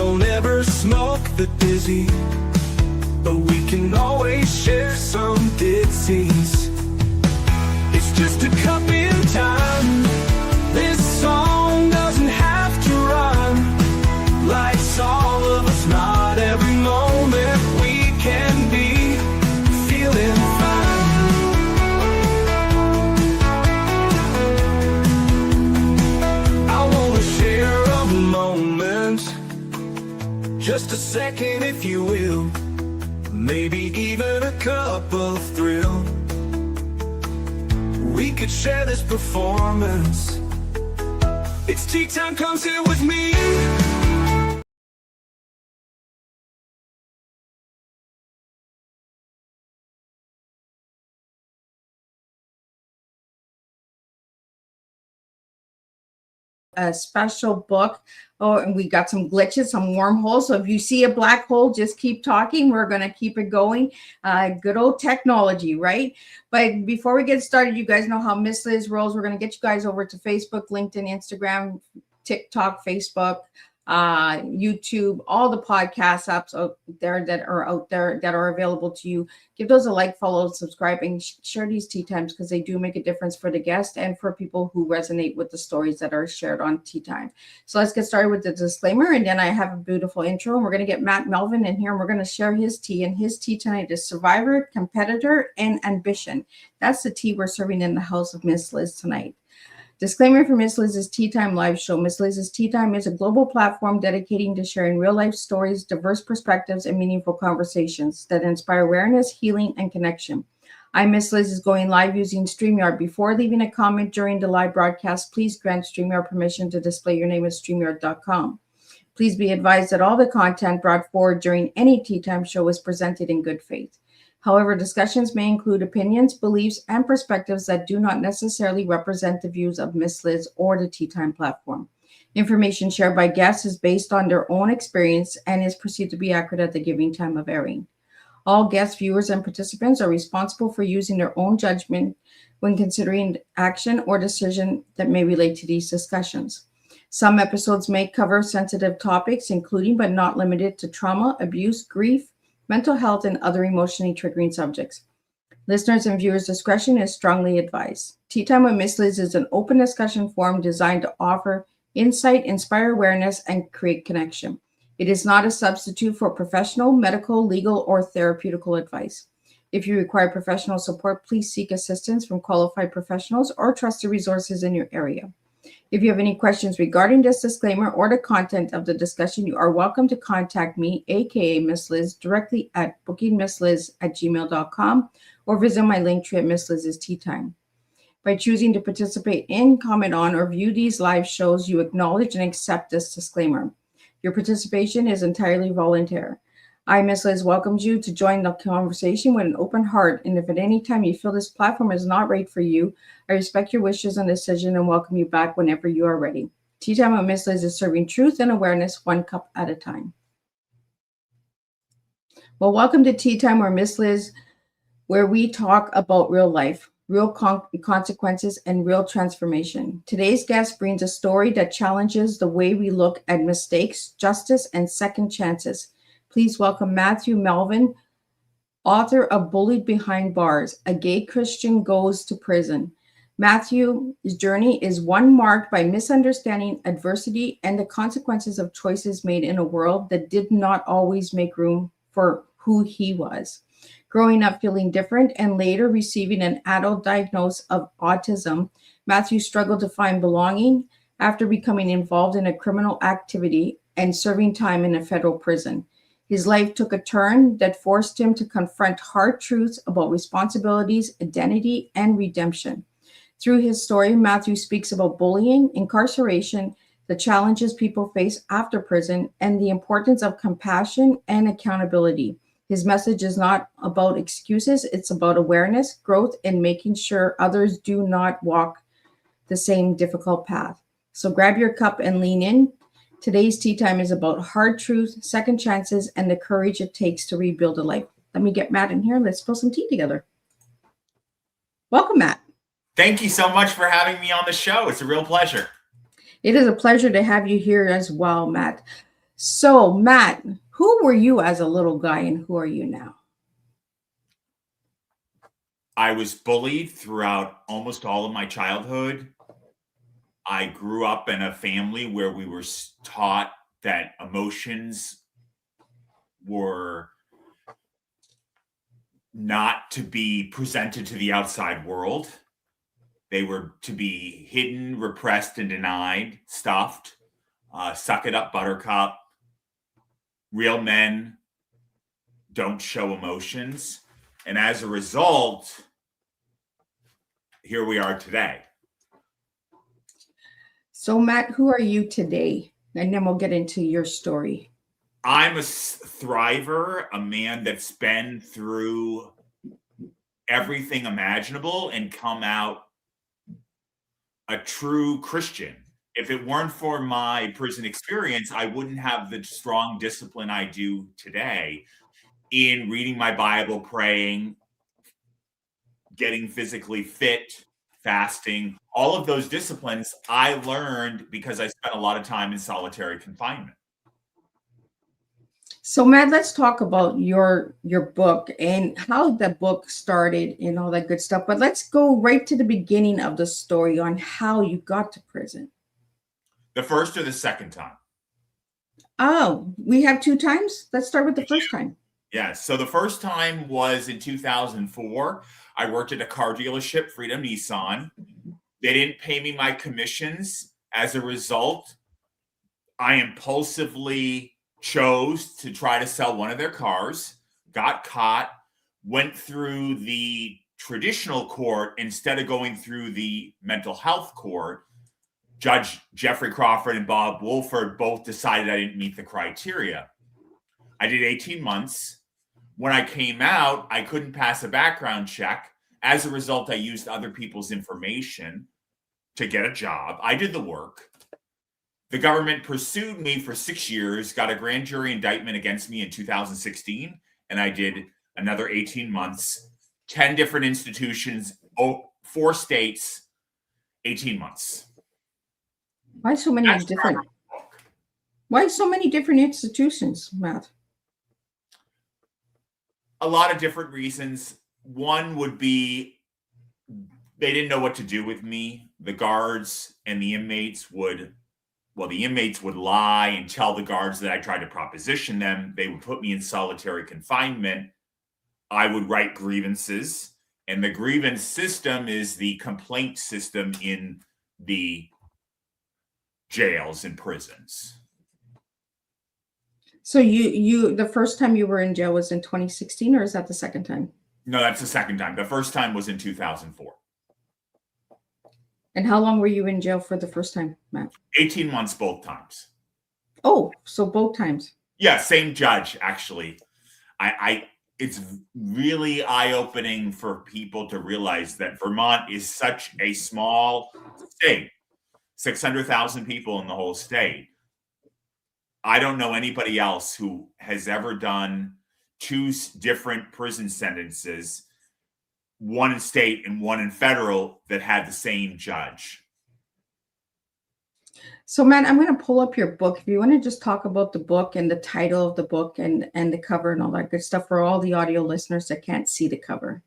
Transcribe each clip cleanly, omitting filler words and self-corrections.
I'll never smoke the dizzy, but we can always share some ditsies. It's just a cup in time. This song doesn't have to rhyme. Life's all of us, not every moment we can be feeling fine. I wanna share a moment, just a second if you will, maybe even a cup of thrill. We could share this performance. It's tea time, come sit with me. A special book. Oh, and we got some glitches, some wormholes. So if you see a black hole, just keep talking. We're going to keep it going. Good old technology, right? But before we get started, you guys know how Miss Liz rolls. We're going to get you guys over to Facebook, LinkedIn, Instagram, TikTok, Facebook, YouTube, all the podcast apps out there that are available to you. Give those a like, follow, subscribe, and share these tea times because they do make a difference for the guest and for people who resonate with the stories that are shared on Tea Time. So let's get started with the disclaimer, and then I have a beautiful intro, and we're going to get Matt Melvin in here, and we're going to share his tea, and his tea tonight is survivor, competitor, and ambition. That's the tea we're serving in the house of Miss Liz tonight. Disclaimer for Miss Liz's Tea Time live show. Miss Liz's Tea Time is a global platform dedicating to sharing real-life stories, diverse perspectives, and meaningful conversations that inspire awareness, healing, and connection. I'm Miss Liz is going live using StreamYard. Before leaving a comment during the live broadcast, please grant StreamYard permission to display your name at StreamYard.com. Please be advised that all the content brought forward during any Tea Time show is presented in good faith. However, discussions may include opinions, beliefs, and perspectives that do not necessarily represent the views of Miss Liz or the Tea Time platform. Information shared by guests is based on their own experience and is perceived to be accurate at the given time of airing. All guests, viewers, and participants are responsible for using their own judgment when considering action or decision that may relate to these discussions. Some episodes may cover sensitive topics, including but not limited to trauma, abuse, grief, mental health, and other emotionally triggering subjects. Listeners and viewers' discretion is strongly advised. Tea Time with Miss Liz is an open discussion forum designed to offer insight, inspire awareness, and create connection. It is not a substitute for professional, medical, legal, or therapeutical advice. If you require professional support, please seek assistance from qualified professionals or trusted resources in your area. If you have any questions regarding this disclaimer or the content of the discussion, you are welcome to contact me, aka Miss Liz, directly at bookingmissliz@gmail.com or visit my link tree at Miss Liz's Tea Time. By choosing to participate in, comment on, or view these live shows, you acknowledge and accept this disclaimer. Your participation is entirely voluntary. I, Miss Liz, welcomes you to join the conversation with an open heart, and if at any time you feel this platform is not right for you, I respect your wishes and decision and welcome you back whenever you are ready. Tea Time with Miss Liz is serving truth and awareness one cup at a time. Well, welcome to Tea Time with Miss Liz, where we talk about real life, real consequences, and real transformation. Today's guest brings a story that challenges the way we look at mistakes, justice, and second chances. Please welcome Matthew Melvin, author of Bullied Behind Bars, A Gay Christian Goes to Prison. Matthew's journey is one marked by misunderstanding, adversity, and the consequences of choices made in a world that did not always make room for who he was. Growing up feeling different and later receiving an adult diagnosis of autism, Matthew struggled to find belonging after becoming involved in a criminal activity and serving time in a federal prison. His life took a turn that forced him to confront hard truths about responsibilities, identity, and redemption. Through his story, Matthew speaks about bullying, incarceration, the challenges people face after prison, and the importance of compassion and accountability. His message is not about excuses, it's about awareness, growth, and making sure others do not walk the same difficult path. So grab your cup and lean in. Today's Tea Time is about hard truth, second chances, and the courage it takes to rebuild a life. Let me get Matt in here. Let's spill some tea together. Welcome, Matt. Thank you so much for having me on the show. It's a real pleasure. It is a pleasure to have you here as well, Matt. So, Matt, who were you as a little guy and who are you now? I was bullied throughout almost all of my childhood. I grew up in a family where we were taught that emotions were not to be presented to the outside world. They were to be hidden, repressed, and denied, stuffed. Suck it up, buttercup. Real men don't show emotions. And as a result, here we are today. So, Matt, who are you today? And then we'll get into your story. I'm a thriver, a man that's been through everything imaginable and come out a true Christian. If it weren't for my prison experience, I wouldn't have the strong discipline I do today in reading my Bible, praying, getting physically fit, fasting. All of those disciplines I learned because I spent a lot of time in solitary confinement. So, Matt, let's talk about your book and how the book started and all that good stuff. But let's go right to the beginning of the story on how you got to prison. The first or the second time? Oh, we have two times? Let's start with the first time. Yes. So the first time was in 2004. I worked at a car dealership, Freedom Nissan. They didn't pay me my commissions. As a result, I impulsively chose to try to sell one of their cars, got caught, went through the traditional court instead of going through the mental health court. Judge Jeffrey Crawford and Bob Wolford both decided I didn't meet the criteria. I did 18 months. When I came out, I couldn't pass a background check. As a result, I used other people's information to get a job. I did the work. The government pursued me for 6 years, got a grand jury indictment against me in 2016, and I did another 18 months, 10 different institutions, 4 states, 18 months. Why so many different? Why so many different institutions, Matt? A lot of different reasons. One would be they didn't know what to do with me. The guards and the inmates would lie and tell the guards that I tried to proposition them. They would put me in solitary confinement. I would write grievances. And the grievance system is the complaint system in the jails and prisons. So you the first time you were in jail was in 2016, or is that the second time? No, that's the second time. The first time was in 2004. And how long were you in jail for the first time, Matt? 18 months both times. Oh, so both times. Yeah, same judge, actually. It's really eye-opening for people to realize that Vermont is such a small state, 600,000 people in the whole state. I don't know anybody else who has ever done 2 different prison sentences, one in state and one in federal, that had the same judge. So, Matt, I'm going to pull up your book. If you want to just talk about the book and the title of the book and the cover and all that good stuff for all the audio listeners that can't see the cover.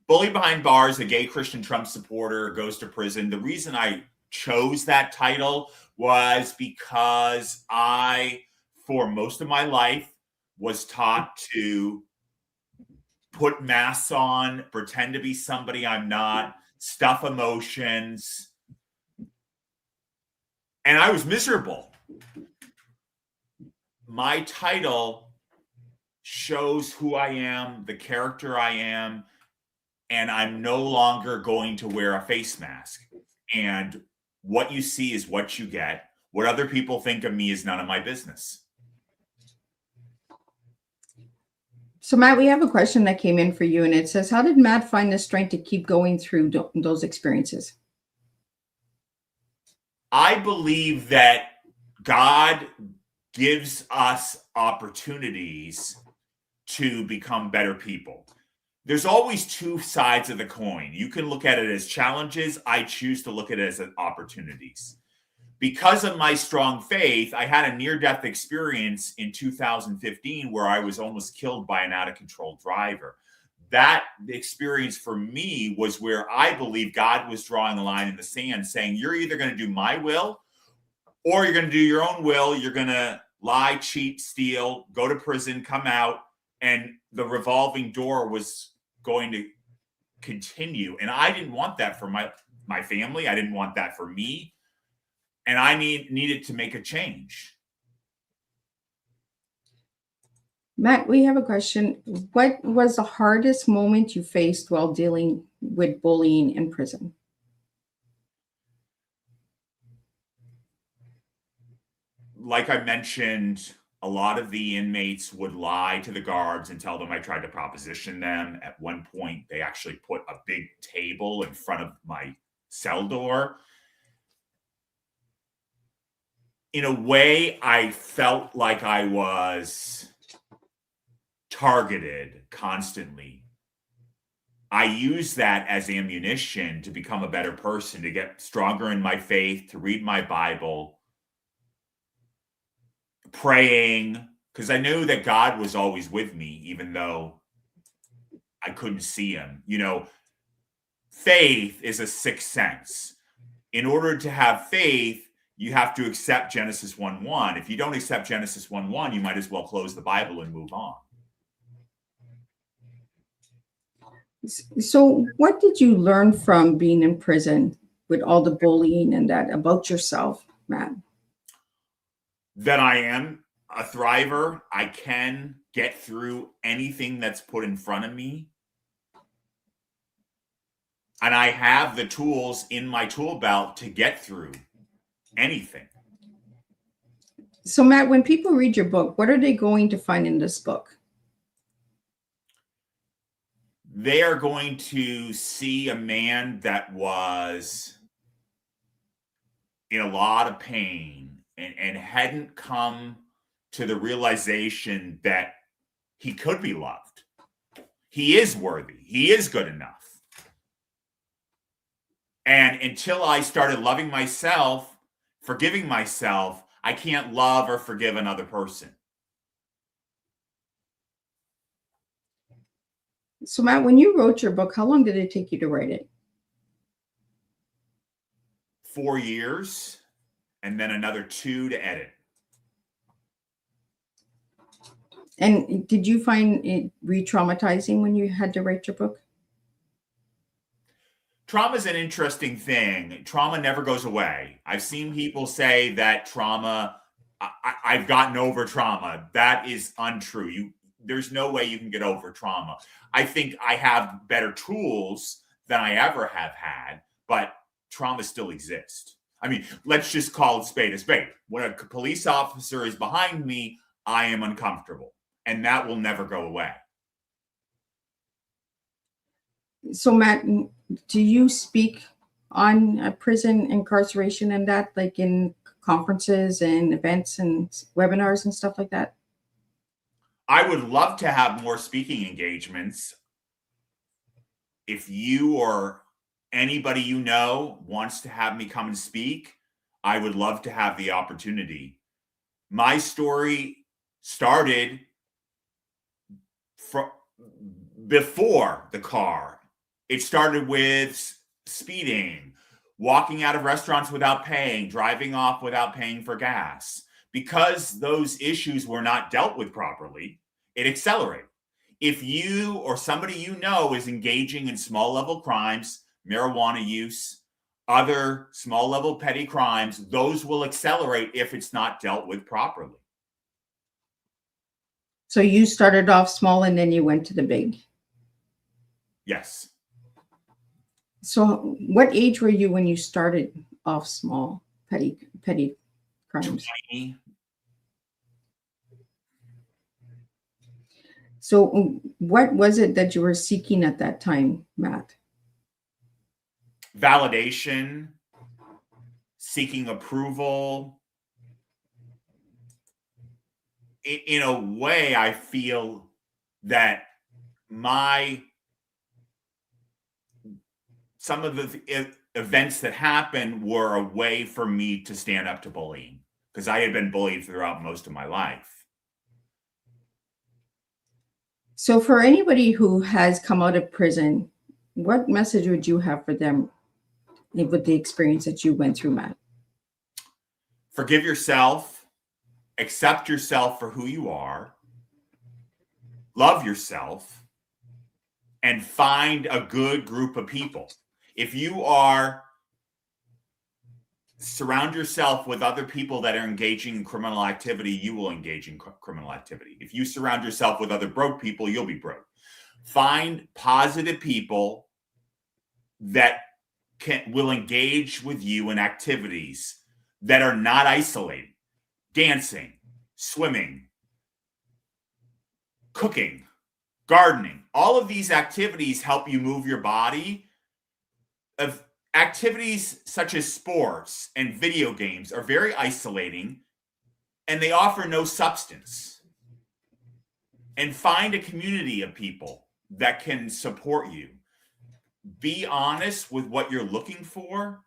Bullied Behind Bars, a gay Christian Trump supporter goes to prison. The reason I chose that title was because I, for most of my life, was taught to put masks on, pretend to be somebody I'm not, stuff emotions. And I was miserable. My title shows who I am, the character I am, and I'm no longer going to wear a face mask. And what you see is what you get. What other people think of me is none of my business. So, Matt, we have a question that came in for you, and it says, how did Matt find the strength to keep going through those experiences? I believe that God gives us opportunities to become better people. There's always 2 sides of the coin. You can look at it as challenges. I choose to look at it as opportunities. because of my strong faith, I had a near-death experience in 2015 where I was almost killed by an out-of-control driver. That experience for me was where I believe God was drawing a line in the sand, saying, you're either going to do my will or you're going to do your own will. You're going to lie, cheat, steal, go to prison, come out, and the revolving door was going to continue. And I didn't want that for my family. I didn't want that for me. And I needed to make a change. Matt, we have a question. What was the hardest moment you faced while dealing with bullying in prison? Like I mentioned, a lot of the inmates would lie to the guards and tell them I tried to proposition them. At one point, they actually put a big table in front of my cell door. In a way, I felt like I was targeted constantly. I used that as ammunition to become a better person, to get stronger in my faith, to read my Bible, praying, because I knew that God was always with me, even though I couldn't see him. You know, faith is a sixth sense. In order to have faith, you have to accept Genesis 1:1. If you don't accept Genesis 1:1, you might as well close the Bible and move on. So what did you learn from being in prison with all the bullying and that about yourself, Matt? That I am a thriver. I can get through anything that's put in front of me. And I have the tools in my tool belt to get through anything. So Matt, when people read your book, what are they going to find in this book? They are going to see a man that was in a lot of pain and hadn't come to the realization that he could be loved. He is worthy. He is good enough. And until I started loving myself, forgiving myself, I can't love or forgive another person. So Matt, when you wrote your book, how long did it take you to write it? 4 years, and then another 2 to edit. And did you find it re-traumatizing when you had to write your book? Trauma is an interesting thing. Trauma never goes away. I've seen people say that trauma, I've gotten over trauma. That is untrue. There's no way you can get over trauma. I think I have better tools than I ever have had, but trauma still exists. I mean, let's just call it spade a spade. When a police officer is behind me, I am uncomfortable, and that will never go away. So Matt, do you speak on prison incarceration and that, like in conferences and events and webinars and stuff like that? I would love to have more speaking engagements. If you or anybody you know wants to have me come and speak, I would love to have the opportunity. My story started before the car. It started with speeding, walking out of restaurants without paying, driving off without paying for gas. Because those issues were not dealt with properly, it accelerated. If you or somebody you know is engaging in small level crimes, marijuana use, other small level petty crimes, those will accelerate if it's not dealt with properly. So you started off small and then you went to the big. Yes. So what age were you when you started off small, petty crimes? 20. So what was it that you were seeking at that time, Matt? Validation, seeking approval. In a way, I feel that some of events that happened were a way for me to stand up to bullying, because I had been bullied throughout most of my life. So for anybody who has come out of prison, what message would you have for them with the experience that you went through, Matt? Forgive yourself, accept yourself for who you are, love yourself, and find a good group of people. If you are, surround yourself with other people that are engaging in criminal activity, you will engage in criminal activity. If you surround yourself with other broke people, you'll be broke. Find positive people that will engage with you in activities that are not isolating. Dancing, swimming, cooking, gardening. All of these activities help you move your body. Of activities such as sports and video games are very isolating, and they offer no substance. And find a community of people that can support you. Be honest with what you're looking for.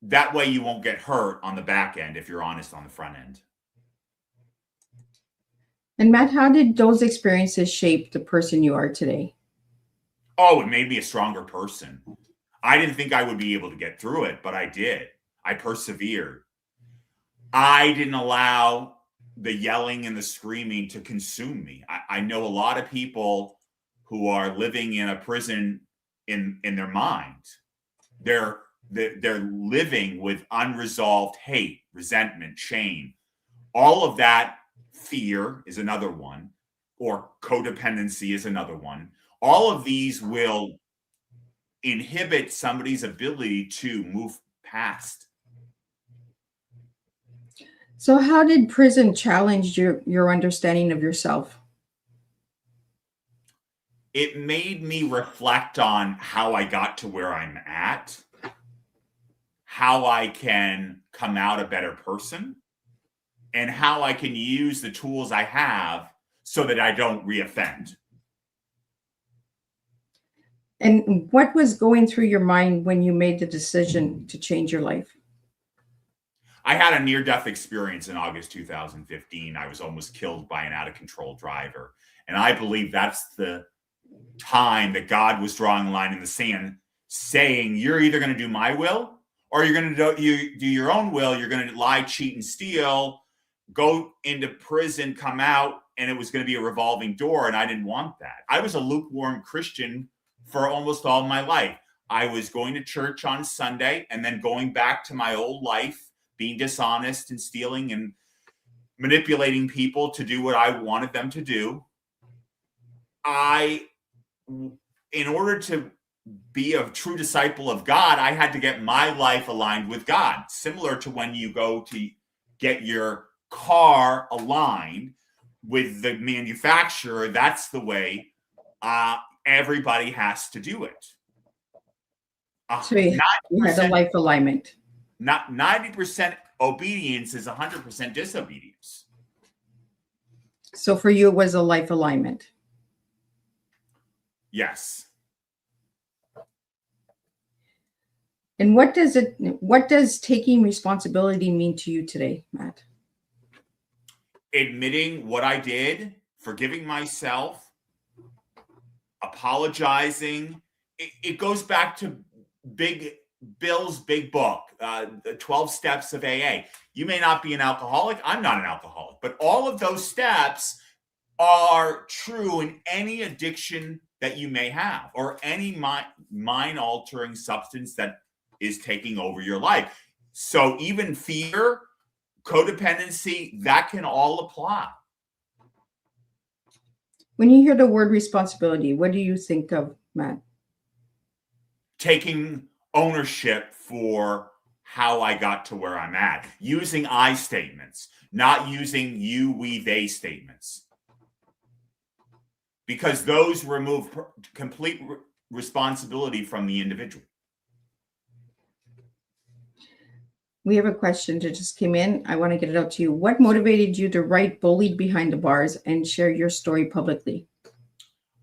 That way you won't get hurt on the back end if you're honest on the front end. And Matt, how did those experiences shape the person you are today? Oh, it made me a stronger person. I didn't think I would be able to get through it, but I did. I persevered. I didn't allow the yelling and the screaming to consume me. I know a lot of people who are living in a prison in their mind. They're living with unresolved hate, resentment, shame. All of that, fear is another one, or codependency is another one. All of these will inhibit somebody's ability to move past. So how did prison challenge your understanding of yourself? It made me reflect on how I got to where I'm at, how I can come out a better person, and how I can use the tools I have so that I don't reoffend. And what was going through your mind when you made the decision to change your life? I had a near-death experience in August 2015. I was almost killed by an out-of-control driver. And I believe that's the time that God was drawing a line in the sand, saying, you're either going to do my will or you're going to do your own will. You're going to lie, cheat, and steal, go into prison, come out, and it was going to be a revolving door. And I didn't want that. I was a lukewarm Christian for almost all my life. I was going to church on Sunday and then going back to my old life, being dishonest and stealing and manipulating people to do what I wanted them to do. In order to be a true disciple of God, I had to get my life aligned with God. Similar to when you go to get your car aligned with the manufacturer, that's the way everybody has to do it. So you had a life alignment. Not 90% obedience is 100% disobedience. So for you, it was a life alignment. Yes. And what does taking responsibility mean to you today, Matt? Admitting what I did, forgiving myself, apologizing. It goes back to Bill's big book, the 12 Steps of AA. You may not be an alcoholic. I'm not an alcoholic. But all of those steps are true in any addiction that you may have, or any mind-altering substance that is taking over your life. So even fear, codependency, that can all apply. When you hear the word responsibility, what do you think of, Matt? Taking ownership for how I got to where I'm at. Using I statements, not using you, we, they statements. Because those remove complete responsibility from the individual. We have a question that just came in. I want to get it out to you. What motivated you to write Bullied Behind the Bars and share your story publicly?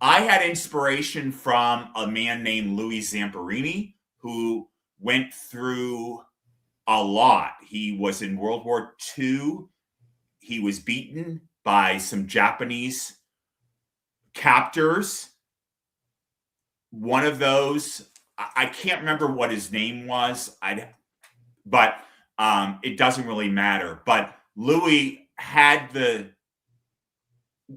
I had inspiration from a man named Louis Zamperini, who went through a lot. He was in World War II. He was beaten by some Japanese captors. One of those, I can't remember what his name was, but it doesn't really matter. But Louis had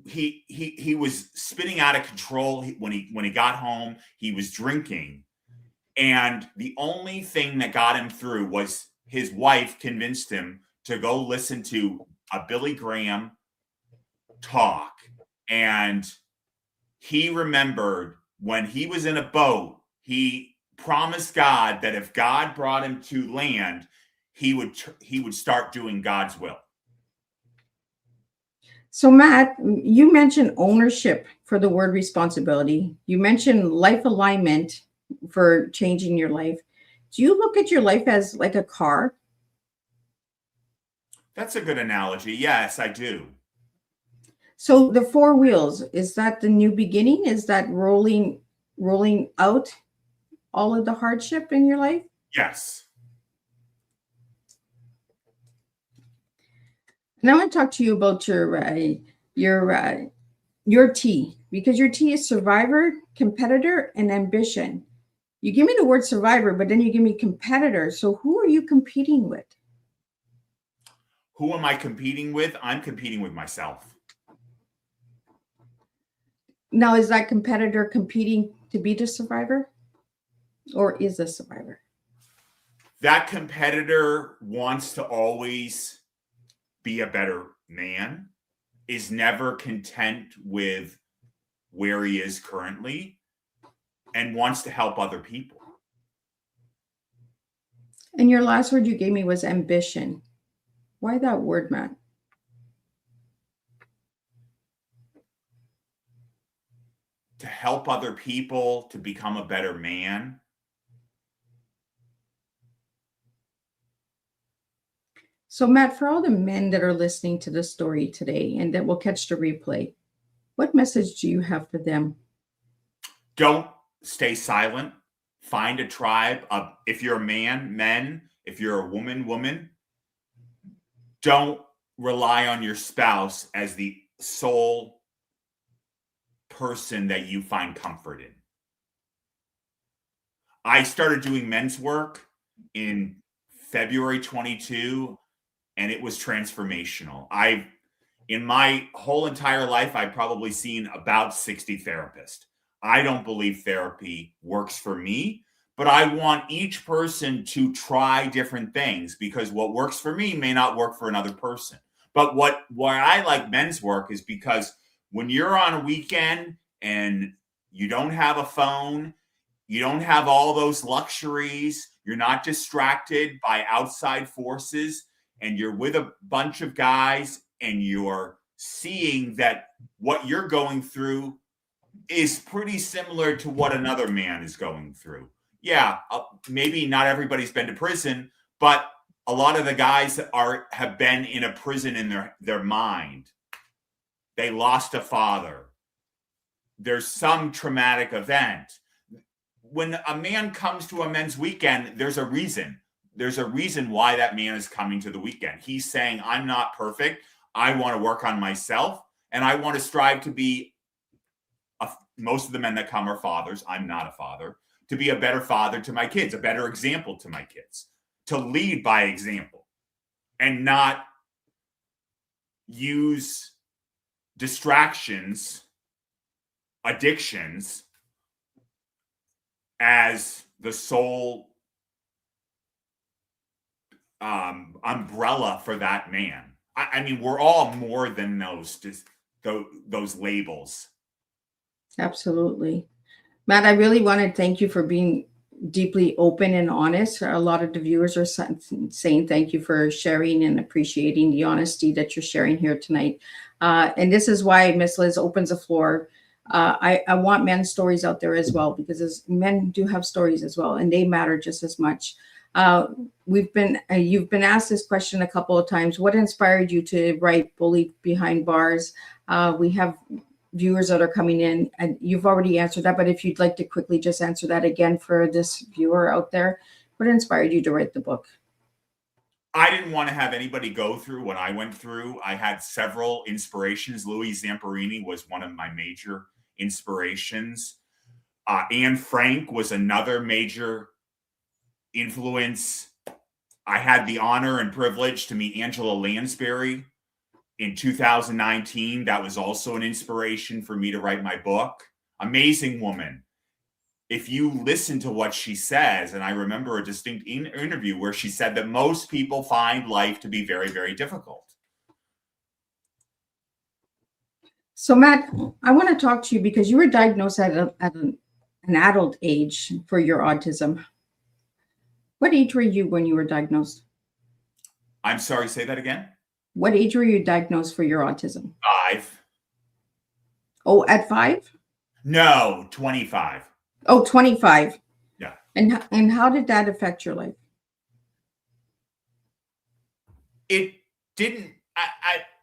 he was spinning out of control when he got home. He was drinking, and the only thing that got him through was his wife convinced him to go listen to a Billy Graham talk. And he remembered when he was in a boat, he promised God that if God brought him to land, he would start doing God's will. So Matt, you mentioned ownership for the word responsibility. You mentioned life alignment for changing your life. Do you look at your life as like a car? That's a good analogy. Yes, I do. So the four wheels, is that the new beginning? Is that rolling out all of the hardship in your life? Yes. And I want to talk to you about your T, because your T is survivor, competitor, and ambition. You give me the word survivor, but then you give me competitor. So who are you competing with? Who am I competing with? I'm competing with myself. Now, is that competitor competing to be the survivor, or is the survivor? That competitor wants to always be a better man, is never content with where he is currently, and wants to help other people. And your last word you gave me was ambition. Why that word, Matt? To help other people to become a better man. So Matt, for all the men that are listening to this story today and that will catch the replay, what message do you have for them? Don't stay silent. Find a tribe. If you're a man, men. If you're a woman. Don't rely on your spouse as the sole person that you find comfort in. I started doing men's work in February 22, and it was transformational. In my whole entire life, I've probably seen about 60 therapists. I don't believe therapy works for me, but I want each person to try different things, because what works for me may not work for another person. But why I like men's work is because when you're on a weekend and you don't have a phone, you don't have all those luxuries, you're not distracted by outside forces, and you're with a bunch of guys and you're seeing that what you're going through is pretty similar to what another man is going through. Yeah, maybe not everybody's been to prison, but a lot of the guys have been in a prison in their mind. They lost a father. There's some traumatic event. When a man comes to a men's weekend, there's a reason. There's a reason why that man is coming to the weekend. He's saying, I'm not perfect. I want to work on myself, and I want to strive to be most of the men that come are fathers. I'm not a father. To be a better father to my kids, a better example to my kids, to lead by example and not use distractions, addictions as the sole umbrella for that man. I mean, we're all more than those labels. Absolutely. Matt, I really want to thank you for being deeply open and honest. A lot of the viewers are saying thank you for sharing and appreciating the honesty that you're sharing here tonight. And this is why Miss Liz opens the floor. I want men's stories out there as well, because men do have stories as well, and they matter just as much. You've been asked this question a couple of times. What inspired you to write Bullied Behind Bars? We have viewers that are coming in, and you've already answered that, but if you'd like to quickly just answer that again for this viewer out there, what inspired you to write the book? I didn't want to have anybody go through what I went through. I had several inspirations. Louis Zamperini was one of my major inspirations. Anne Frank was another major influence. I had the honor and privilege to meet Angela Lansbury in 2019. That was also an inspiration for me to write my book. Amazing woman. If you listen to what she says, and I remember a distinct interview where she said that most people find life to be very, very difficult. So Matt, I want to talk to you because you were diagnosed at an adult age for your autism. What age were you when you were diagnosed? I'm sorry, say that again? What age were you diagnosed for your autism? 5. Oh, at 5? No, 25. Oh, 25. Yeah. And how did that affect your life? It didn't,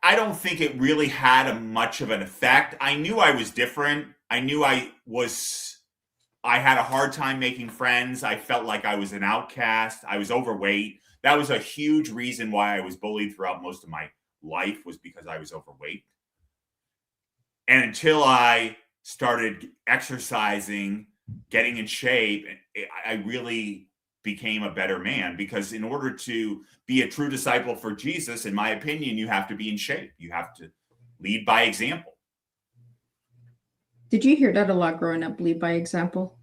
I don't think it really had much of an effect. I knew I was different. I knew I had a hard time making friends. I felt like I was an outcast. I was overweight. That was a huge reason why I was bullied throughout most of my life, was because I was overweight. And until I started exercising, getting in shape, I really became a better man, because in order to be a true disciple for Jesus, in my opinion, you have to be in shape. You have to lead by example. Did you hear that a lot growing up, lead by example?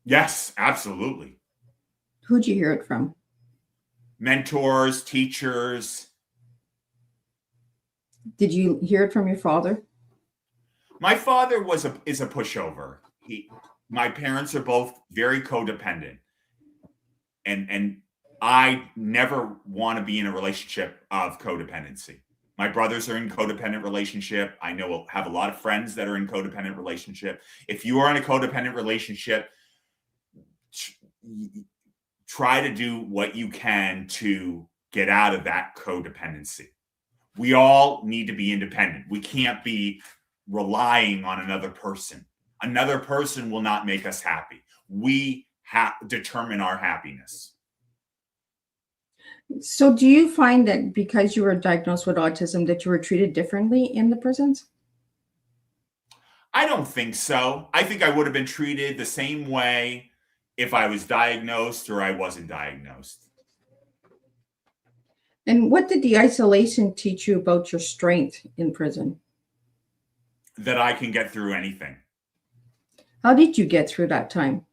Yes, absolutely. Who'd you hear it from? Mentors, teachers. Did you hear it from your father? My father is a pushover. My parents are both very codependent, and I never want to be in a relationship of codependency. My brothers are in codependent relationship. I have a lot of friends that are in codependent relationship. If you are in a codependent relationship, try to do what you can to get out of that codependency. We all need to be independent. We can't be relying on another person. Another person will not make us happy. We determine our happiness. So do you find that because you were diagnosed with autism that you were treated differently in the prisons? I don't think so. I think I would have been treated the same way if I was diagnosed or I wasn't diagnosed. And what did the isolation teach you about your strength in prison? That I can get through anything. How did you get through that time?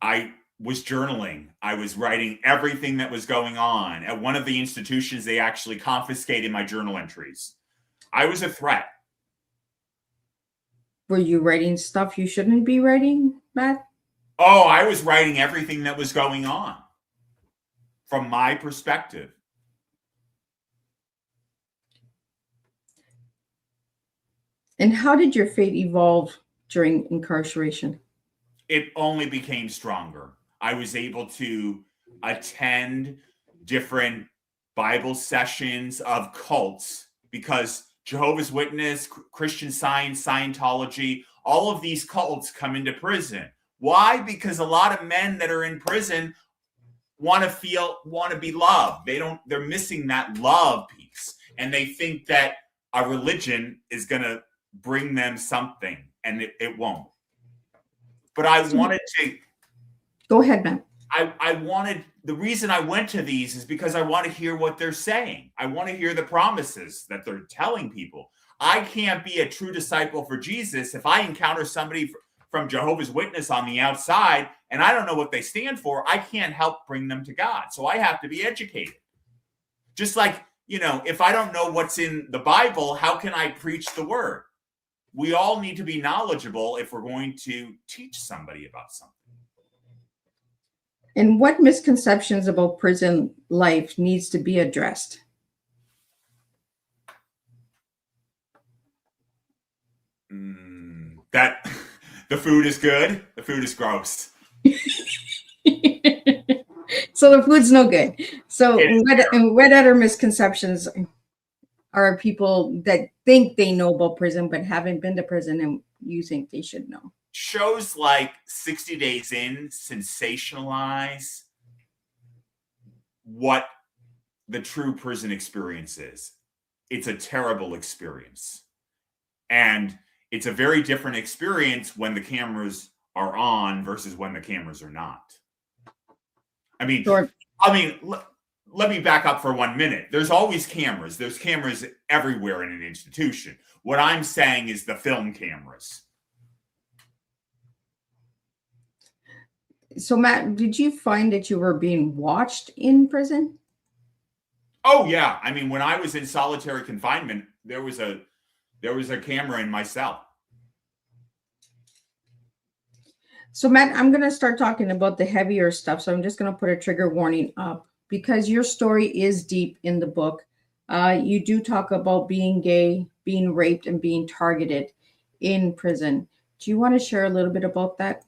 I was journaling. I was writing everything that was going on. At one of the institutions, they actually confiscated my journal entries. I was a threat. Were you writing stuff you shouldn't be writing, Matt? Oh, I was writing everything that was going on from my perspective. And how did your faith evolve during incarceration? It only became stronger. I was able to attend different Bible sessions of cults, because Jehovah's Witness, Christian Science, Scientology, all of these cults come into prison. Why? Because a lot of men that are in prison want to be loved. They're missing that love piece. And they think that a religion is going to bring them something, and it won't. But I wanted to go ahead, man. The reason I went to these is because I want to hear what they're saying. I want to hear the promises that they're telling people. I can't be a true disciple for Jesus if I encounter somebody from Jehovah's Witness on the outside and I don't know what they stand for. I can't help bring them to God. So I have to be educated. Just like, if I don't know what's in the Bible, how can I preach the word? We all need to be knowledgeable if we're going to teach somebody about something. And what misconceptions about prison life needs to be addressed? That the food is good, the food is gross. So the food's no good. So what other misconceptions? are people that think they know about prison but haven't been to prison and you think they should know? Shows like 60 Days In sensationalize what the true prison experience is. It's a terrible experience. And it's a very different experience when the cameras are on versus when the cameras are not. I mean, Sure. let me back up for 1 minute. There's always cameras. There's cameras everywhere in an institution. What I'm saying is the film cameras. So, Matt, did you find that you were being watched in prison? Oh yeah. I mean, when I was in solitary confinement, there was a camera in my cell. So, Matt, I'm going to start talking about the heavier stuff. So I'm just going to put a trigger warning up because your story is deep in the book. You do talk about being gay, being raped, and being targeted in prison. Do you want to share a little bit about that?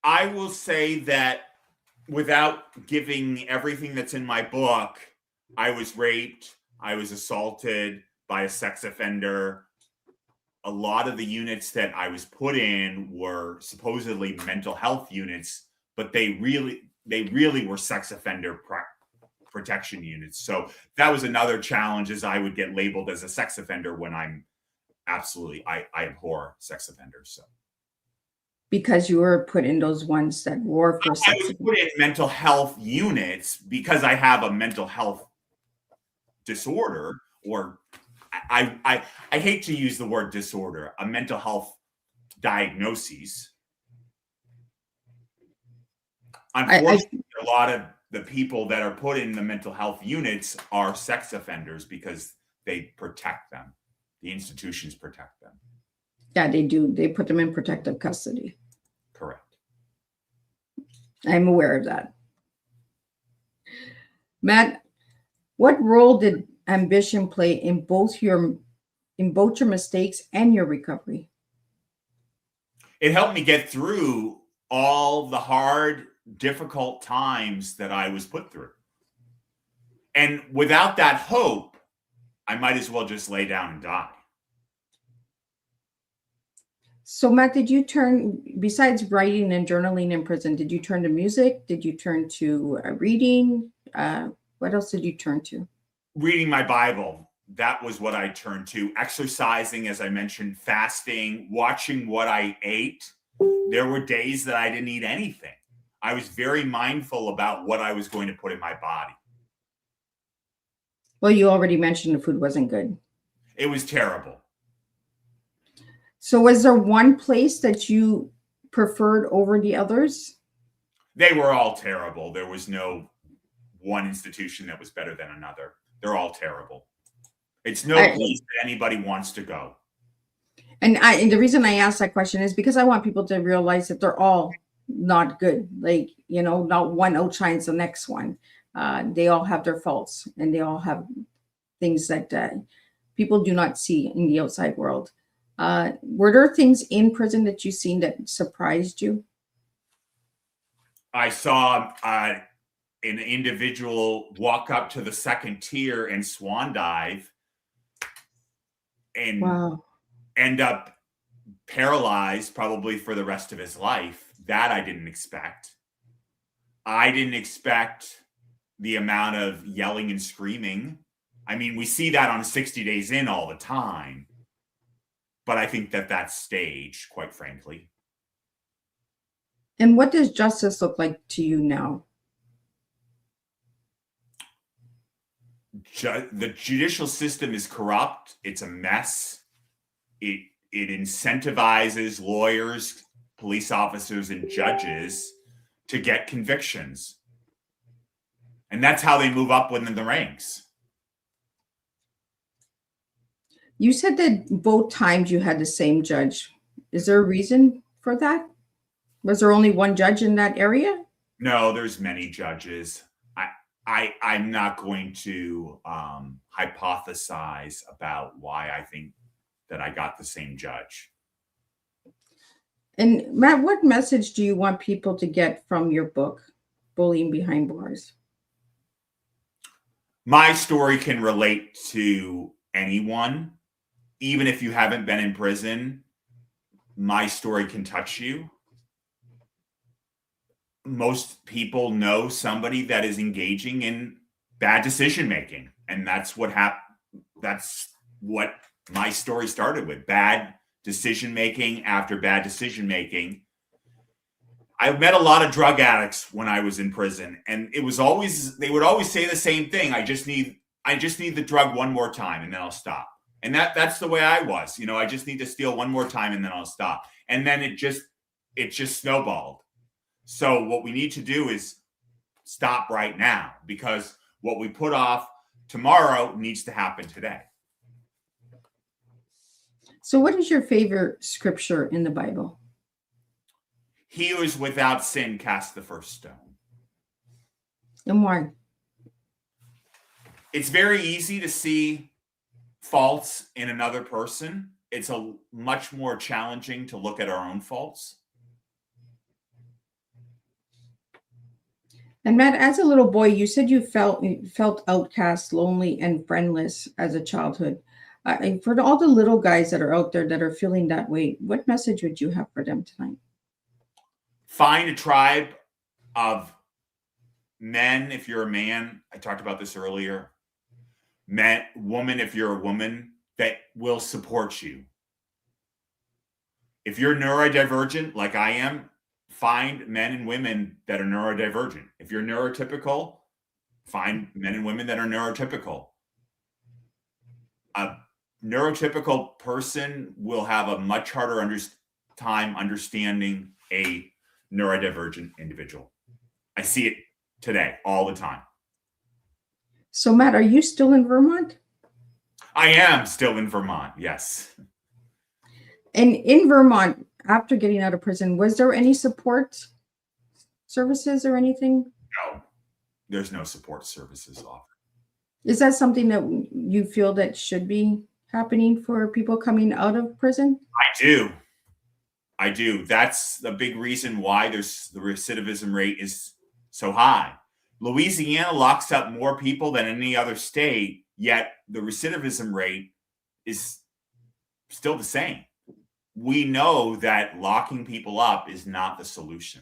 I will say that without giving everything that's in my book, I was raped, I was assaulted by a sex offender. A lot of the units that I was put in were supposedly mental health units, but they really were sex offender protection units. So that was another challenge, is I would get labeled as a sex offender when I'm absolutely, I abhor sex offenders. So Because you were put in those ones that were for I sex. was put in mental health units because I have a mental health disorder, or I hate to use the word disorder, a mental health diagnosis. Unfortunately, a lot of the people that are put in the mental health units are sex offenders because they protect them. The institutions protect them. Yeah, they do. They put them in protective custody. Correct. I'm aware of that. Matt, what role did ambition play in both your mistakes and your recovery? It helped me get through all the hard, difficult times that I was put through. And without that hope, I might as well just lay down and die. So, Matt, did you turn, besides writing and journaling in prison, did you turn to music? Did you turn to reading? What else did you turn to? Reading my Bible. That was what I turned to. Exercising, as I mentioned, fasting, watching what I ate. There were days that I didn't eat anything. I was very mindful about what I was going to put in my body. Well, you already mentioned the food wasn't good. It was terrible. So was there one place that you preferred over the others? They were all terrible. There was no one institution that was better than another. They're all terrible. It's no place that anybody wants to go. And the reason I asked that question is because I want people to realize that they're all not good. Like, you know, not one outshines the next one. They all have their faults and they all have things that people do not see in the outside world. Were there things in prison that you've seen that surprised you? I saw an individual walk up to the second tier and swan dive and Wow. end up paralyzed probably for the rest of his life. That I didn't expect. I didn't expect the amount of yelling and screaming. I mean, we see that on 60 Days In all the time. But I think that that's staged, quite frankly. And what does justice look like to you now? The judicial system is corrupt. It's a mess. It incentivizes lawyers, police officers, and judges to get convictions. And that's how they move up within the ranks. You said that both times you had the same judge. Is there a reason for that? Was there only one judge in that area? No, there's many judges. I'm not going to hypothesize about why I think that I got the same judge. And Matt, what message do you want people to get from your book, Bullying Behind Bars? My story can relate to anyone, even if you haven't been in prison. My story can touch you. Most people know somebody that is engaging in bad decision making, and that's what my story started with: bad decision making after bad decision making. I met a lot of drug addicts when I was in prison, and they would always say the same thing: I just need the drug one more time and then I'll stop. And that's the way I was. I just need to steal one more time and then I'll stop. And then it just snowballed. So what we need to do is stop right now, because what we put off tomorrow needs to happen today. So what is your favorite scripture in the Bible? He who is without sin cast the first stone. And why? It's very easy to see faults in another person. It's much more challenging to look at our own faults. And Matt, as a little boy, you said you felt outcast, lonely, and friendless as a childhood. For all the little guys that are out there that are feeling that way, what message would you have for them tonight? Find a tribe of men if you're a man. I talked about this earlier. Woman if you're a woman, that will support you. If you're neurodivergent like I am, find men and women that are neurodivergent. If you're neurotypical, find men and women that are neurotypical. A neurotypical person will have a much harder time understanding a neurodivergent individual. I see it today all the time. So Matt, are you still in Vermont? I am still in Vermont, yes. And in Vermont, after getting out of prison, was there any support services or anything? No, there's no support services offered. Is that something that you feel that should be happening for people coming out of prison? I do. That's the big reason why the recidivism rate is so high. Louisiana locks up more people than any other state, yet the recidivism rate is still the same. We know that locking people up is not the solution.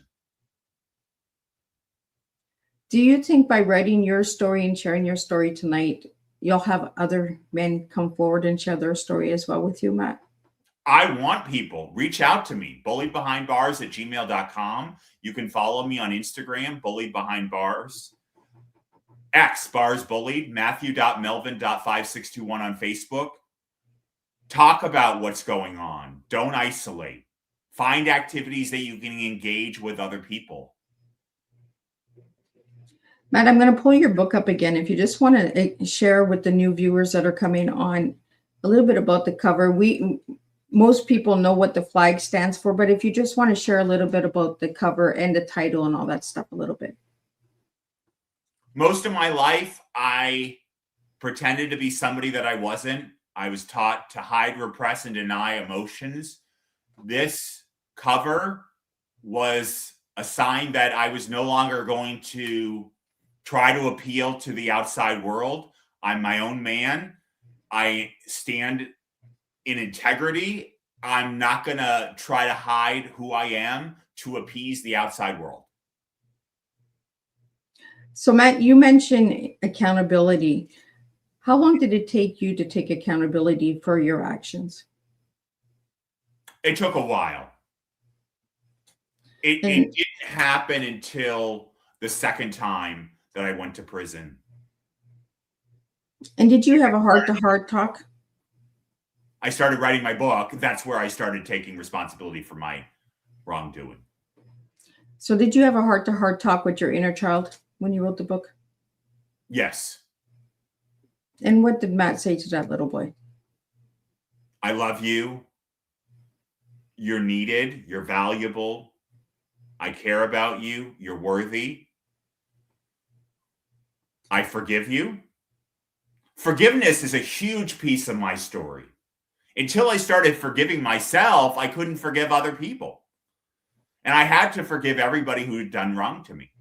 Do you think by writing your story and sharing your story tonight, you'll have other men come forward and share their story as well with you, Matt? I want people. Reach out to me, bulliedbehindbars@gmail.com. You can follow me on Instagram, Bullied Behind Bars. X, Bars Bullied, Matthew.Melvin.5621 on Facebook. Talk about what's going on. Don't isolate. Find activities that you can engage with other people. Matt, I'm going to pull your book up again. If you just want to share with the new viewers that are coming on a little bit about the cover. Most people know what the flag stands for, but if you just want to share a little bit about the cover and the title and all that stuff a little bit. Most of my life, I pretended to be somebody that I wasn't. I was taught to hide, repress, and deny emotions. This cover was a sign that I was no longer going to try to appeal to the outside world. I'm my own man. I stand in integrity. I'm not going to try to hide who I am to appease the outside world. So Matt, you mentioned accountability. How long did it take you to take accountability for your actions? It took a while. It didn't happen until the second time that I went to prison. And did you have a heart-to-heart talk? I started writing my book. That's where I started taking responsibility for my wrongdoing. So did you have a heart-to-heart talk with your inner child when you wrote the book? Yes. And what did Matt say to that little boy? I love you. You're needed. You're valuable. I care about you. You're worthy. I forgive you. Forgiveness is a huge piece of my story. Until I started forgiving myself, I couldn't forgive other people. And I had to forgive everybody who had done wrong to me.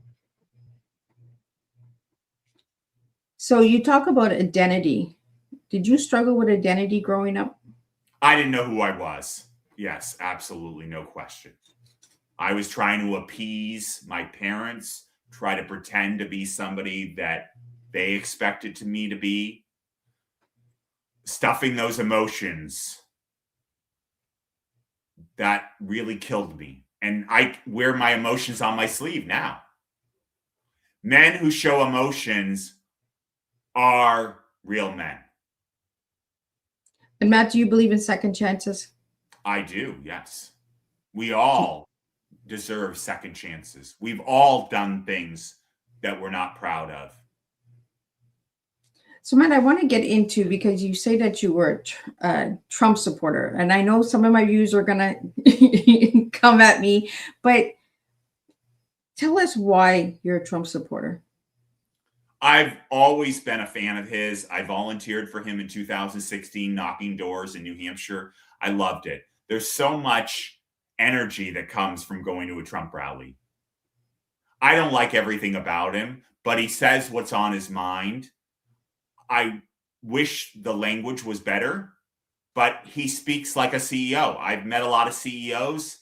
So you talk about identity. Did you struggle with identity growing up? I didn't know who I was. Yes, absolutely, no question. I was trying to appease my parents, try to pretend to be somebody that they expected to me to be, stuffing those emotions that really killed me. And I wear my emotions on my sleeve now. Men who show emotions are real men. And Matt, do you believe in second chances? I do, yes. We all deserve second chances. We've all done things that we're not proud of. So, Matt, I want to get into, because you say that you were a Trump supporter, and I know some of my views are going to come at me, but tell us why you're a Trump supporter. I've always been a fan of his. I volunteered for him in 2016, knocking doors in New Hampshire. I loved it. There's so much energy that comes from going to a Trump rally. I don't like everything about him, but he says what's on his mind. I wish the language was better, but he speaks like a CEO. I've met a lot of CEOs,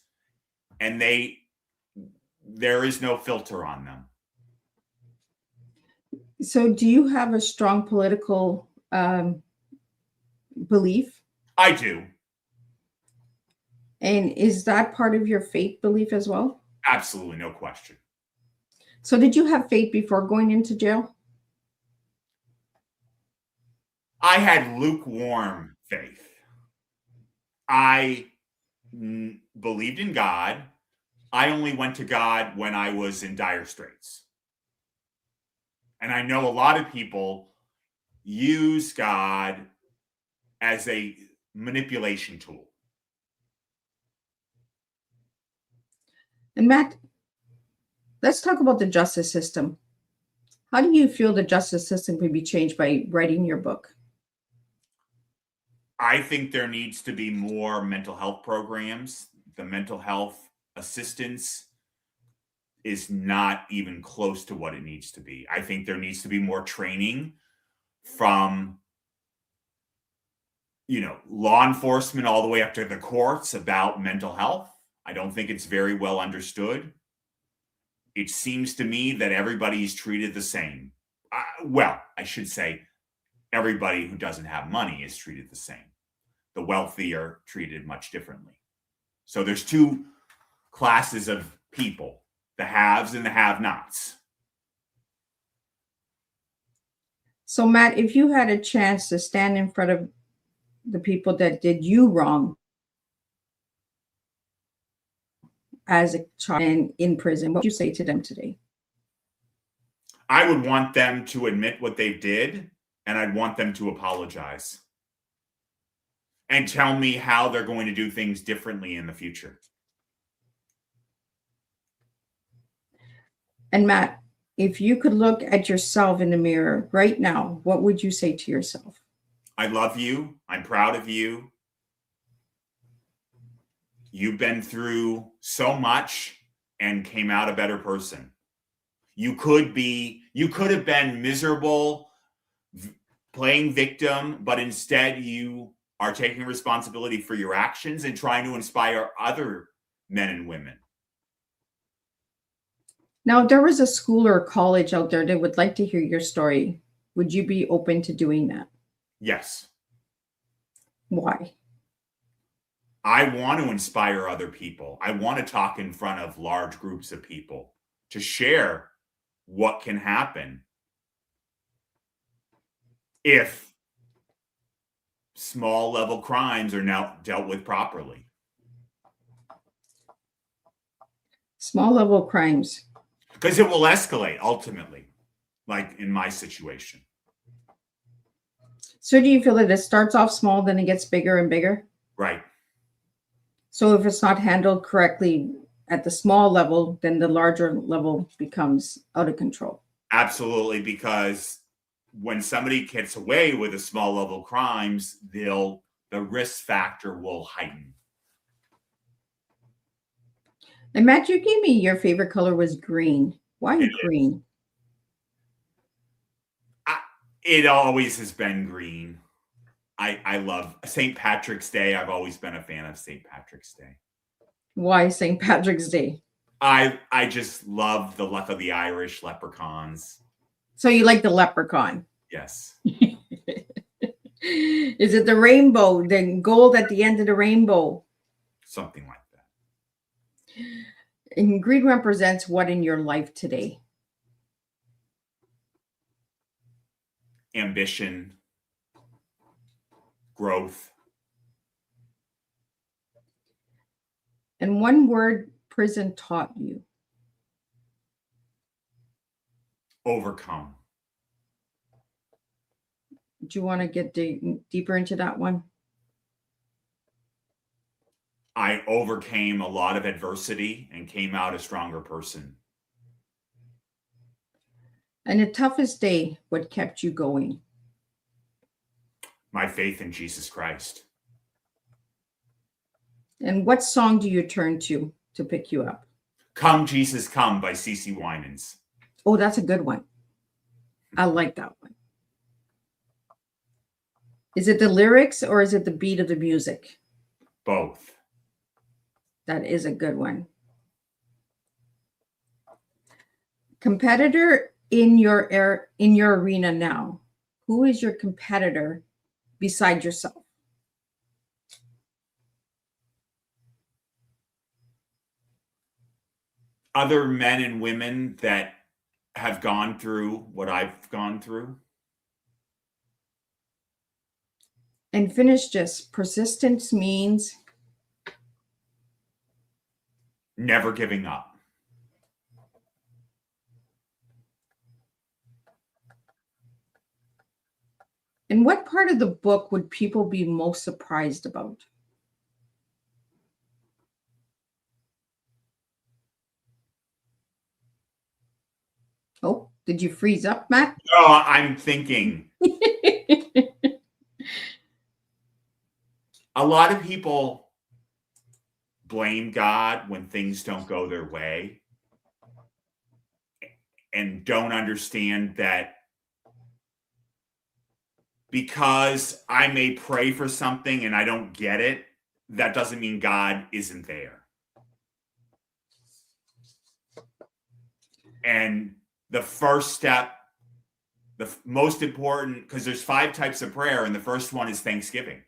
and there is no filter on them. So, do you have a strong political belief? I do. And is that part of your faith belief as well? Absolutely, no question. So, did you have faith before going into jail? I had lukewarm faith. I believed in God. I only went to God when I was in dire straits. And I know a lot of people use God as a manipulation tool. And Matt, let's talk about the justice system. How do you feel the justice system could be changed by writing your book? I think there needs to be more mental health programs. The mental health assistance is not even close to what it needs to be. I think there needs to be more training from, law enforcement all the way up to the courts about mental health. I don't think it's very well understood. It seems to me that everybody is treated the same. I should say everybody who doesn't have money is treated the same. The wealthy are treated much differently. So there's two classes of people, the haves and the have-nots. So, Matt, if you had a chance to stand in front of the people that did you wrong as a child and in prison, what would you say to them today? I would want them to admit what they did, and I'd want them to apologize and tell me how they're going to do things differently in the future. And Matt, if you could look at yourself in the mirror right now, what would you say to yourself? I love you. I'm proud of you. You've been through so much and came out a better person. You could have been miserable, playing victim, but instead you are taking responsibility for your actions and trying to inspire other men and women. Now, if there was a school or college out there that would like to hear your story, would you be open to doing that? Yes. Why? I want to inspire other people. I want to talk in front of large groups of people to share what can happen if small level crimes are now dealt with properly. Small level crimes. Because it will escalate ultimately, like in my situation. So do you feel that it starts off small, then it gets bigger and bigger? Right. So if it's not handled correctly at the small level, then the larger level becomes out of control. Absolutely, because when somebody gets away with a small level crimes, the risk factor will heighten. And Matt, you gave me your favorite color was green. Why green? It always has been green. I love St. Patrick's Day. I've always been a fan of St. Patrick's Day. Why St. Patrick's Day? I just love the luck of the Irish leprechauns. So you like the leprechaun? Yes. Is it the rainbow, the gold at the end of the rainbow? Something like that. And green represents what in your life today? Ambition, growth. And one word prison taught you? Overcome. Do you want to get deeper into that one? I overcame a lot of adversity and came out a stronger person. And the toughest day, what kept you going? My faith in Jesus Christ. And what song do you turn to pick you up? Come, Jesus, Come by CeCe Winans. Oh, that's a good one. I like that one. Is it the lyrics or is it the beat of the music? Both. That is a good one. Competitor in your arena now. Who is your competitor beside yourself? Other men and women that have gone through what I've gone through. And finish this. Persistence means Never giving up. and what part of the book would people be most surprised about? Oh, did you freeze up, Matt? No, I'm thinking. A lot of people blame God when things don't go their way and don't understand that because I may pray for something and I don't get it, that doesn't mean God isn't there. And the first step, the most important, because there's 5 types of prayer, and the first one is thanksgiving.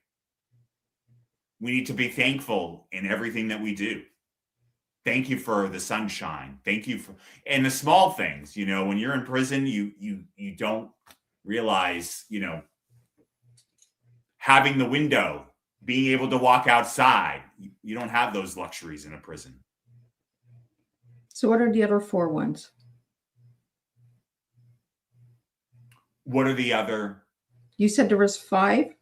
We need to be thankful in everything that we do. Thank you for the sunshine. Thank you for, and the small things, you know, when you're in prison, you don't realize, you know, having the window, being able to walk outside. You don't have those luxuries in a prison. So what are the other 4 ones? What are the other? You said there was 5?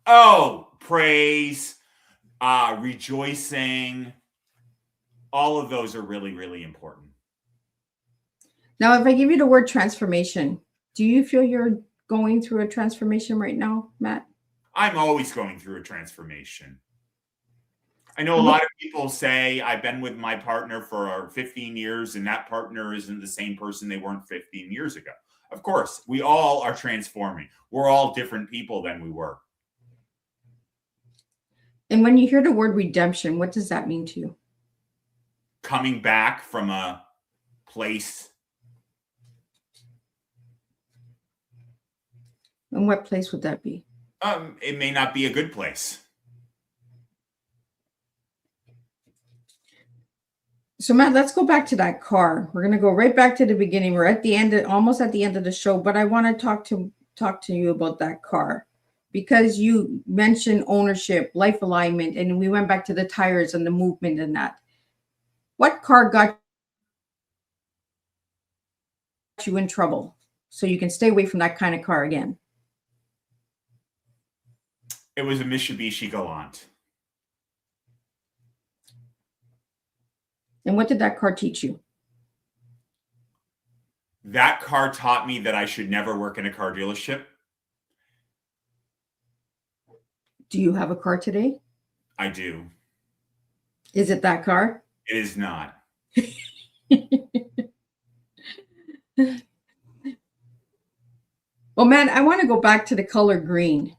Oh, praise, rejoicing. All of those are really, really important. Now, if I give you the word transformation, do you feel you're going through a transformation right now, Matt? I'm always going through a transformation. I know a lot of people say I've been with my partner for 15 years and that partner isn't the same person they weren't 15 years ago. Of course, we all are transforming. We're all different people than we were. And when you hear the word redemption, what does that mean to you? Coming back from a place. And what place would that be? It may not be a good place. So Matt, let's go back to that car. We're going to go right back to the beginning. We're at the end, almost at the end of the show, but I want to talk to you about that car because you mentioned ownership, life alignment, and we went back to the tires and the movement and that. What car got you in trouble so you can stay away from that kind of car again? It was a Mitsubishi Galant. And what did that car teach you? That car taught me that I should never work in a car dealership. Do you have a car today? I do. Is it that car? It is not. Well, Matt, I want to go back to the color green.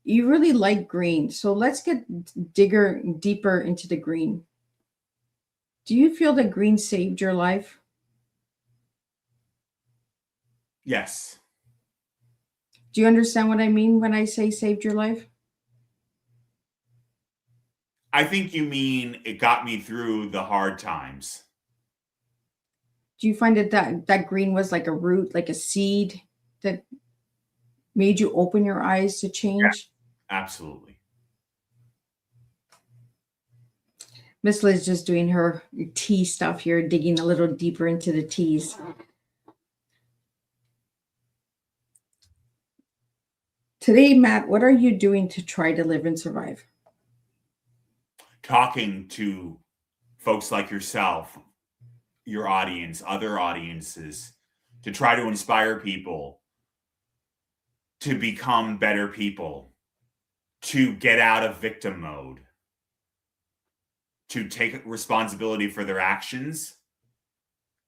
You really like green, so let's get deeper into the green. Do you feel that green saved your life? Yes. Do you understand what I mean when I say saved your life? I think you mean it got me through the hard times. Do you find that green was like a root, like a seed that made you open your eyes to change? Absolutely. Miss Liz just doing her tea stuff here, digging a little deeper into the teas. Today, Matt, what are you doing to try to live and survive? Talking to folks like yourself, your audience, other audiences, to try to inspire people to become better people, to get out of victim mode, to take responsibility for their actions,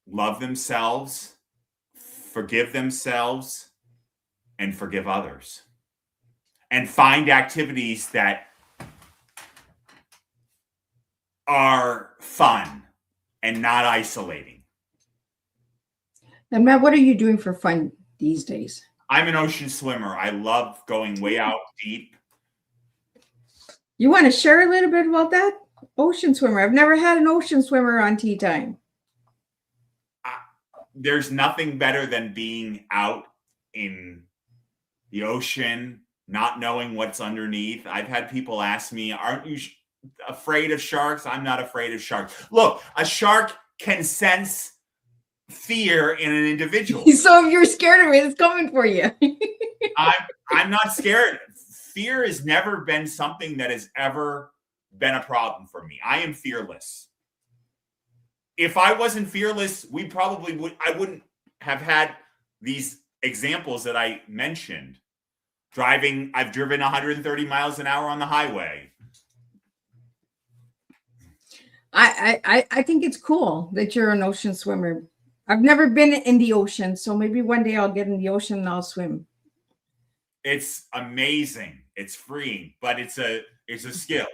love themselves, forgive themselves, and forgive others. And find activities that are fun and not isolating. And Matt, what are you doing for fun these days? I'm an ocean swimmer. I love going way out deep. You want to share a little bit about that? Ocean swimmer. I've never had an ocean swimmer on Teatime. There's nothing better than being out in the ocean, not knowing what's underneath. I've had people ask me, aren't you afraid of sharks? I'm not afraid of sharks. Look, a shark can sense fear in an individual. So if you're scared of it, it's coming for you. I'm not scared. Fear has never been something that has ever been a problem for me. I am fearless. If I wasn't fearless, I wouldn't have had these examples that I mentioned. I've driven 130 miles an hour on the highway. I think it's cool that you're an ocean swimmer. I've never been in the ocean, so maybe one day I'll get in the ocean and I'll swim. It's amazing. It's freeing, but it's a skill.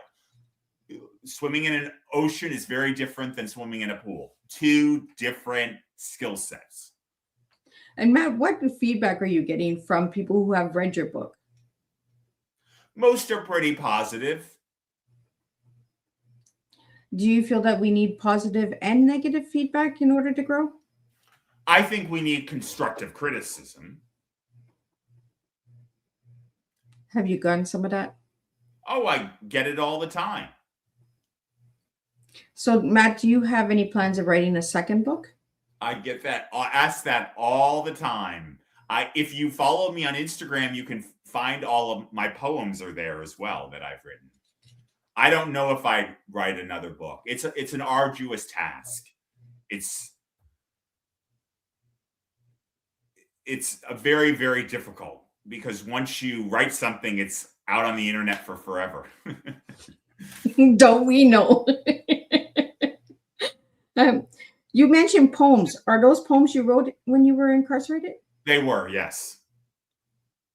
Swimming in an ocean is very different than swimming in a pool. Two different skill sets. And Matt, what feedback are you getting from people who have read your book? Most are pretty positive. Do you feel that we need positive and negative feedback in order to grow? I think we need constructive criticism. Have you gotten some of that? Oh, I get it all the time. So, Matt, do you have any plans of writing a second book? I get that. I ask that all the time. If you follow me on Instagram, you can find all of my poems are there as well that I've written. I don't know if I'd write another book. It's an arduous task. It's a very, very difficult, because once you write something, it's out on the internet for forever. Don't we know? You mentioned poems. Are those poems you wrote when you were incarcerated? They were, yes.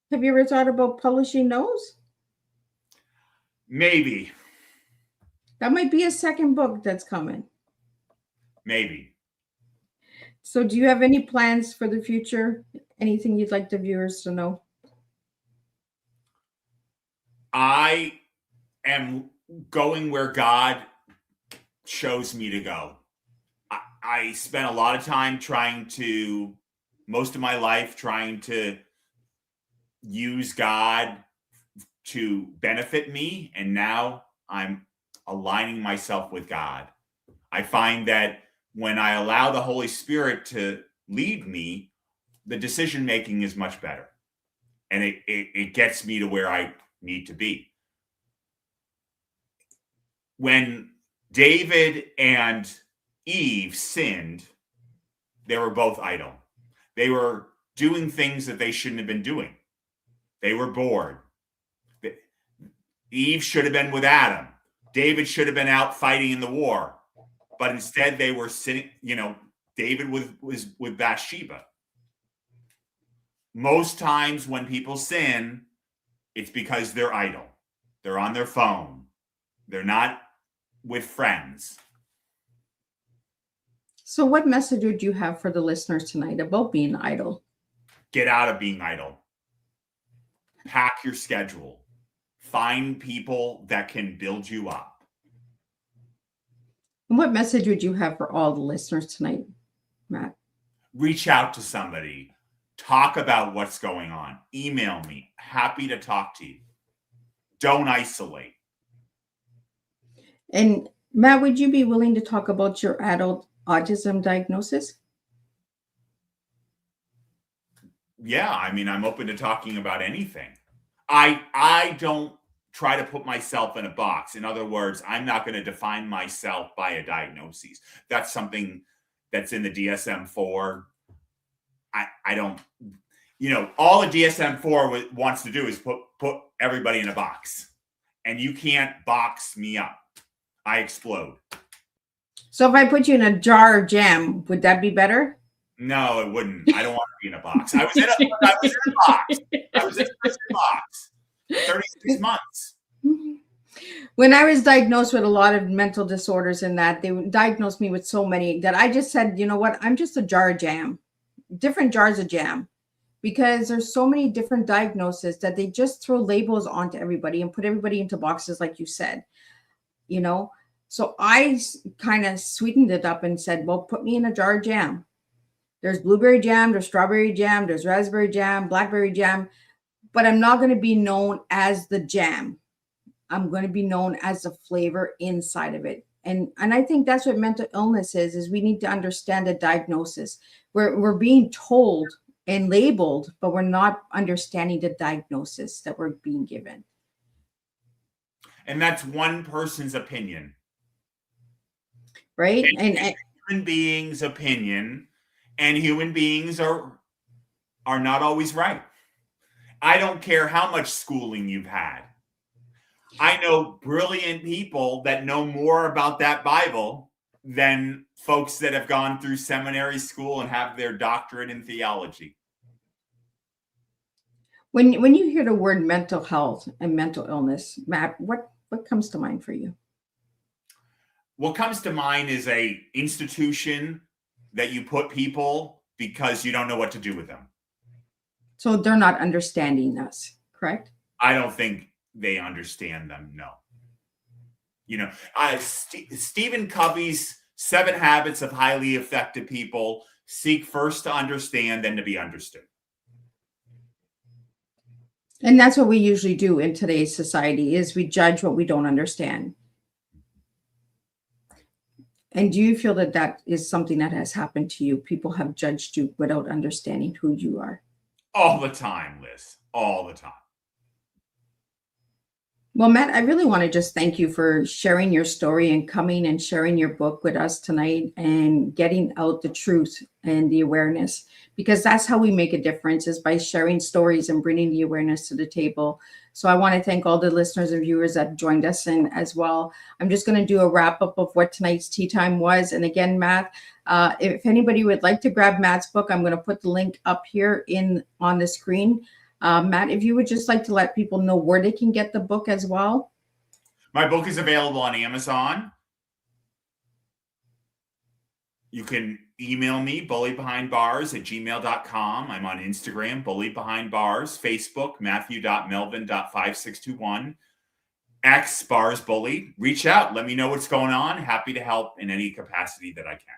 Have you ever thought about publishing those? Maybe. That might be a second book that's coming. Maybe. So do you have any plans for the future? Anything you'd like the viewers to know? I am going where God shows me to go. I spent a lot of time most of my life trying to use God to benefit me, and now I'm aligning myself with God. I find that when I allow the Holy Spirit to lead me, the decision making is much better, and it gets me to where I need to be. When David and Eve sinned, they were both idle. They were doing things that they shouldn't have been doing. They were bored. Eve should have been with Adam. David should have been out fighting in the war. But instead they were sitting, David was with Bathsheba. most times when people sin, it's because they're idle. They're on their phone. They're not with friends. So what message would you have for the listeners tonight about being idle? Get out of being idle. Pack your schedule. Find people that can build you up. And what message would you have for all the listeners tonight, Matt? Reach out to somebody. Talk about what's going on. Email me. Happy to talk to you. Don't isolate. And Matt, would you be willing to talk about your adult autism diagnosis? Yeah, I mean, I'm open to talking about anything. I don't try to put myself in a box. In other words, I'm not going to define myself by a diagnosis. That's something that's in the DSM-4. I don't, all the DSM-4 wants to do is put everybody in a box. And you can't box me up. I explode. So if I put you in a jar of jam, would that be better? No, it wouldn't. I don't want to be in a box. I was in a box. I was in a box. 36 months. When I was diagnosed with a lot of mental disorders and that, they diagnosed me with so many that I just said, you know what, I'm just a jar of jam, different jars of jam, because there's so many different diagnoses that they just throw labels onto everybody and put everybody into boxes, like you said, So I kind of sweetened it up and said, well, put me in a jar of jam. There's blueberry jam, there's strawberry jam, there's raspberry jam, blackberry jam, but I'm not going to be known as the jam. I'm going to be known as the flavor inside of it. And I think that's what mental illness is we need to understand the diagnosis. We're being told and labeled, but we're not understanding the diagnosis that we're being given. And that's one person's opinion. Right? And human beings' opinion, and human beings are not always right. I don't care how much schooling you've had. I know brilliant people that know more about that Bible than folks that have gone through seminary school and have their doctorate in theology. When you hear the word mental health and mental illness, Matt, what comes to mind for you? What comes to mind is a institution that you put people because you don't know what to do with them. So they're not understanding us, correct? I don't think they understand them, no. Stephen Covey's 7 Habits of Highly Effective People: seek first to understand, then to be understood. And that's what we usually do in today's society, is we judge what we don't understand. And do you feel that that is something that has happened to you? People have judged you without understanding who you are. All the time, Liz. All the time. Well, Matt, I really want to just thank you for sharing your story and coming and sharing your book with us tonight and getting out the truth and the awareness, because that's how we make a difference, is by sharing stories and bringing the awareness to the table. So I want to thank all the listeners and viewers that joined us. And as well, I'm just going to do a wrap up of what tonight's tea time was. And again, Matt, if anybody would like to grab Matt's book, I'm going to put the link up here on the screen. Matt, if you would just like to let people know where they can get the book as well. My book is available on Amazon. You can email me, bulliedbehindbars@gmail.com. I'm on Instagram, Bullied Behind Bars, Facebook, Matthew.Melvin.56221, X Bars Bullied. Reach out. Let me know what's going on. Happy to help in any capacity that I can.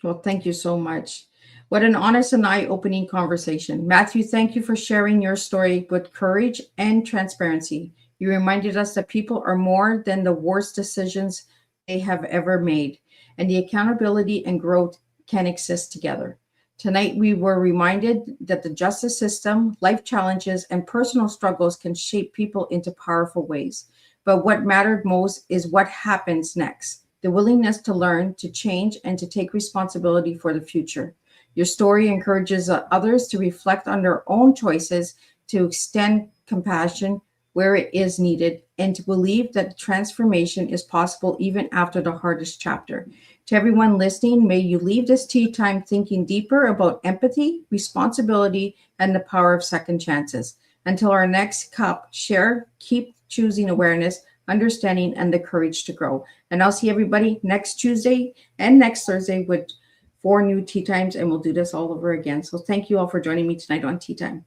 Well, thank you so much. What an honest and eye-opening conversation. Matthew, thank you for sharing your story with courage and transparency. You reminded us that people are more than the worst decisions they have ever made, and the accountability and growth can exist together. Tonight, we were reminded that the justice system, life challenges, and personal struggles can shape people into powerful ways. But what mattered most is what happens next, the willingness to learn, to change, and to take responsibility for the future. Your story encourages others to reflect on their own choices, to extend compassion where it is needed, and to believe that transformation is possible even after the hardest chapter. To everyone listening, may you leave this tea time thinking deeper about empathy, responsibility, and the power of second chances. Until our next cup, share, keep choosing awareness, understanding, and the courage to grow. And I'll see everybody next Tuesday and next Thursday with 4 new tea times, and we'll do this all over again. So thank you all for joining me tonight on Tea Time.